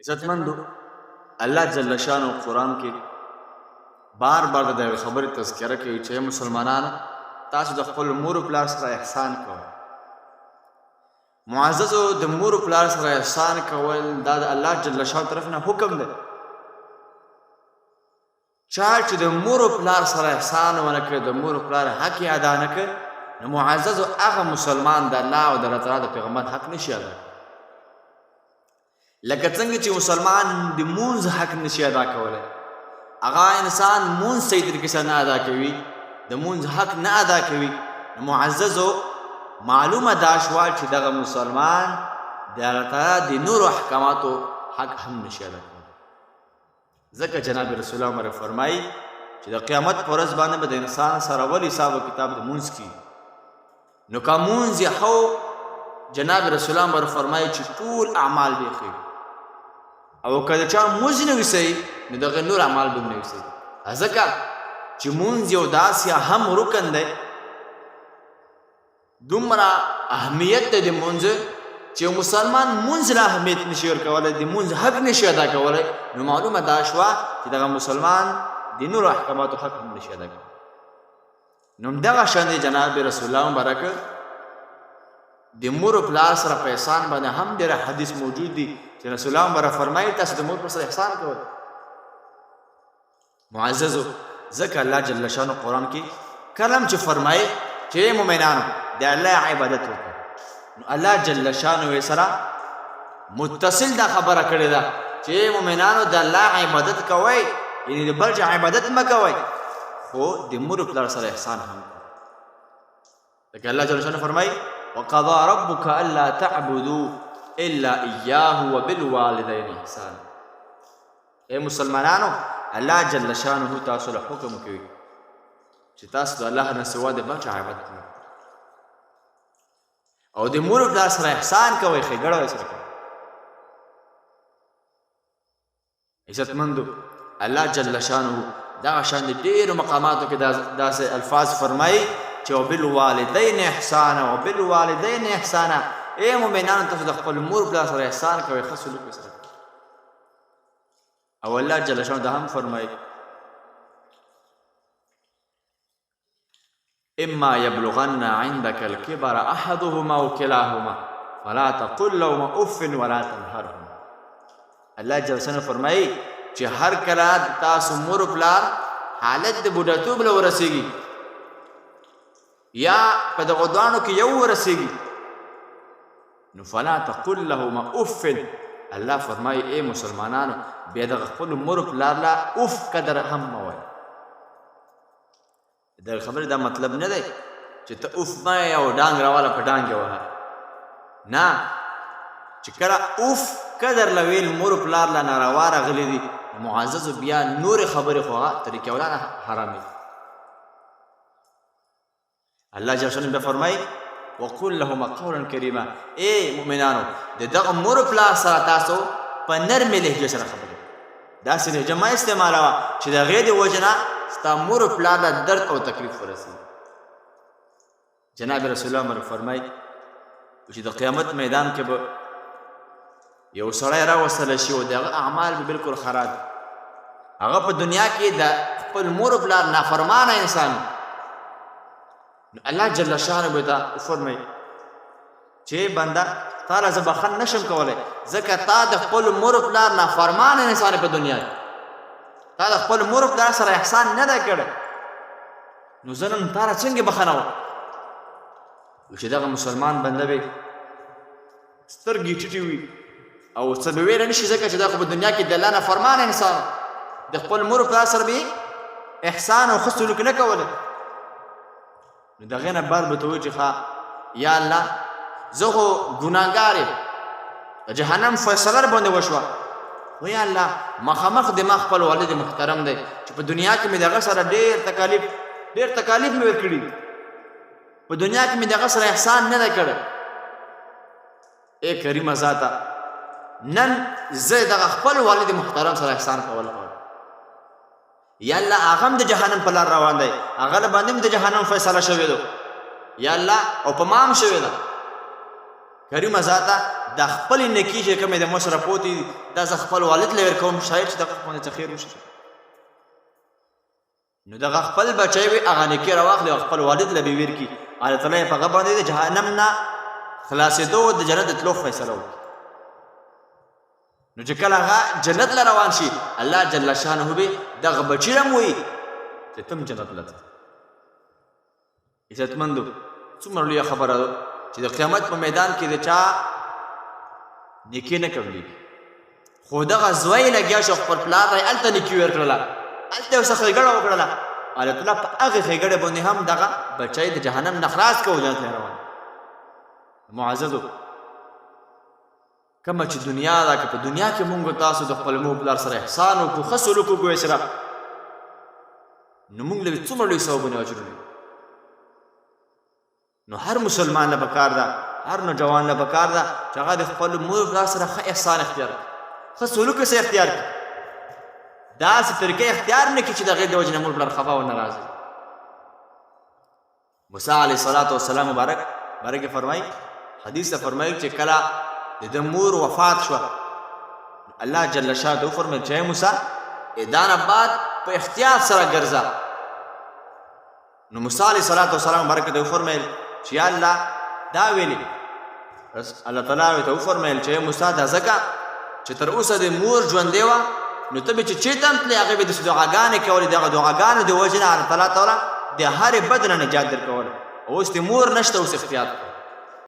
عزتمندو الله جل شانو قرآن کې بار بار د خبرې تذکره کوي چې مسلمانانو تاسو د خپل مور او پلار سره احسان کوئ. معززو د مور او پلار سره احسان کول دا د الله جل شانو طرف نه حکم دی. چا چې د مور او پلار سره احسان ونه کړي، د مور او پلار حق یې ادا نه کړي، نو معززو هغه مسلمان د الله او د الله تعالی د پیغمبر حق نشي ادا کړي. لکه څنګه چې مسلمان د مونځ حق نشي ادا کولی، هغه انسان مونځ صحیح طریقې سره نه ادا کوي، د مونځ حق نه ادا کوي، نو معززو معلومه دا شوه چې دغه مسلمان د الله تعالی د نورو احکاماتو حق هم نشي ادا کولی. ځکه جناب رسول الله عمر فرمایي چې د قیامت په ورځ باندې به د انسان سره ول حساب و کتاب د مونځ کیږي. نو که مونځ یې ښه جناب رسول الله عمر فرمایي چې ټول اعمال به یې ښه وي، او که د چا مونځ نه وي صحیح نو دغه نور اعمال به هم نه وي صحیح. ځکه چې مونځ یو داسې اهم رکن دی، دومره اهمیت دی د مونځ چې یو مسلمان مونځ له اهمیت نشي ورکولی، د مونځ حق نشي ادا کولی، نو معلومه دا شوه چې دغه مسلمان د نورو احکاماتو حق هم نشي ادا کولی. نو همدغه شان دی جناب رسول الله مبارک د مور او پلار سره په احسان باندې هم ډېر حدیث موجود دي چې رسول الله مبارک فرمایي تاسو د مور پر سره احسان کوئ. معززو ځکه الله جل شانو قرآن کې کلم چې فرمایي چې مؤمنانو د الله عبادت وکړئ، نو الله جل شانو یې سره متصل دا خبره کړې ده چې مؤمنانو د الله عبادت کوئ، یعنې د بل چا عبادت مه کوئ، خو د مور او پلار سره احسان هم کوئ. لکه الله جل شانو فرمایي وقضى ربك ألا تعبدوا إلا إياه وبالوالدين إحسانا. اے مسلمانانو الله جل شانه تاسو له حکم کوي چې تاسو د الله نه سوا د بل چا عبادت نه کوئ، او د مور او پلار سره احسان کوئ، ښېګړه ورسره کوئ. عزتمندو الله جل شانه دغه شان د ډېرو مقاماتو کې داسې الفاظ فرمایي چې وبالوالدین احسانا وبالوالدین احسانا. اے مؤمنانو تاسو د خپل مور پلار سره احسان کوئ، ښه سلوک یې سره کوئ. او الله جل شانه دا هم فرمایي اما یبلغن عندك الکبر احدهما او کلاهما فلا تقل لهما اف ولا تنهرهما. الله جل شانه فرمایي چې هر کله تاسو مور پلار حالت د بوډاتوب له ورسېږي یا په دغو دواړو کې یو ورسېږي، نو فلا تقل لهما اف. الله فرمایي ای مسلمانانو بیا دغه خپل مور پلار له اف قدر هم مه وایئ. د خبرې دا مطلب نه دی چې ته اف مه یې او ډانګ راواله په ډانګ یې وهه، نه، چې کله اف قدر له ویل مور پلار له ناروا راغلي دي، معززو بیا نورې خبرې خو هغه طریقې ولانه حرامې دي. الله جل شانه بیا فرمایي وقل لهما قولا کریما. ای مؤمنانو د دغه مور پلار سره تاسو په نرمې لهجې سره خبرې، داسې لهجه مه استعمالوه چې د هغې د وجې نه ستا مور پلار له درد او تکلیف ورسېږي. جناب رسول الله عمر فرمایي چې د قیامت میدان کې به یو سړی راوستلی شي او د هغه اعمال به بلکل خراب وي. هغه په دنیا کې د خپل مور پلار نافرمانه انسان، الله جل شانه به ته وفرمایي چې بنده تا له زه بخښن نشم کولی، ځکه تا د خپل مور پلار نافرمانه انسان په دنیا کې، تا د خپل مور پلار سره احسان نه دی کړی، نو زه نن تا له څنګه بخښنه وکړم. چې دغه مسلمان بنده به سترګې ټیټې وي او څه به ویلی نه شي، ځکه چې دا خو په دنیا کې د الله نافرمانه انسان د خپل مور پلار سره به احسان او ښه سلوک نه کولی. نو د هغې نه بعد به ته وایي چې ښه یا الله زه خو ګناهګار یم، د جهنم فیصله راباندې وشوه، خو یا الله مخامخ د ما خپل والد محترم دی چې په دنیا کې مې د هغه سره ډېر تکالیف مې ورکړي، په دنیا کې مې د هغه سره احسان نه دی کړی. ای کریمه ذاته نن زه دغه خپل والد محترم سره احسان کول غواړم، یا الله هغه هم د جهنم په لار روان دی، هغه له باندې هم د جهنم فیصله شوې ده، یا الله او په ما هم شوې ده. کریمه ذاته دا خپلې نیکي چې کومې د مور سره پوتې دي دا زه خپل والد له ورکوم شاید چې دغه باندې څه خیر وشي نو دغه خپل بچی وي هغه نیکي راواخلي او خپل والد له بې ورکي الله تعالی په هغه باندې د جهنم نه خلاصېدو او د جنت د تلو فیصله وکړي نو چې کله هغه جنت له روان شي الله جل شانه به دغه بچي هم وایي چې تم جنت له ځه عزتمندو څومره لویه خبره ده چې د قیامت په میدان کې د چا نیکي نه قبلېږي خو دغه زوی لګیا شو خپل پلار ته یې هلته نیکي ورکړله هلته یې ورسره ښېګړه وکړله الله تعالی په هغې ښېګړې باندې هم دغه بچی د جهنم نه خلاص کړو جنت ته روان معززو کومه چې دنیا ده که په دنیا کې مونږ تاسو د خپل مور پلار سره احسان وکړو ښه سلوک وکړو سره نو مونږ له څومره لوی ثوابونه اجرونه نو هر مسلمان له پکار ده هر نوجوان له پکار ده چې هغه د خپل مور پلار سره ښه احسان اختیار کړي ښه سلوک یې اختیار کړي داسې طریقې اختیار نه کړي چې د هغې د وجې نه مور پلار خفه او ناراضه موسی علیه الصلاة والسلام مبارک فرمایي حدیث ته فرمایي چې کله د ده مور وفات شوه الله جل شانه وفرمیل چې موسی دا نه بعد په احتیاط سره ګرځه نو موسی علیه الصلاة والسلام مبارک ته وفرمیل چې یا الله دا ویلي الله تعالی ته وفرمیل چې موسی دا ځکه چې تر اوسه د مور ژوندۍ وه نو ته به چې چېرته هم تلې هغې به داسې دعاګانې کولې دغه دعاګانو د وجې نه الله تعالی د هرې بد نه نجات درکولی اوس د مور نشته اوس احتیاط کوه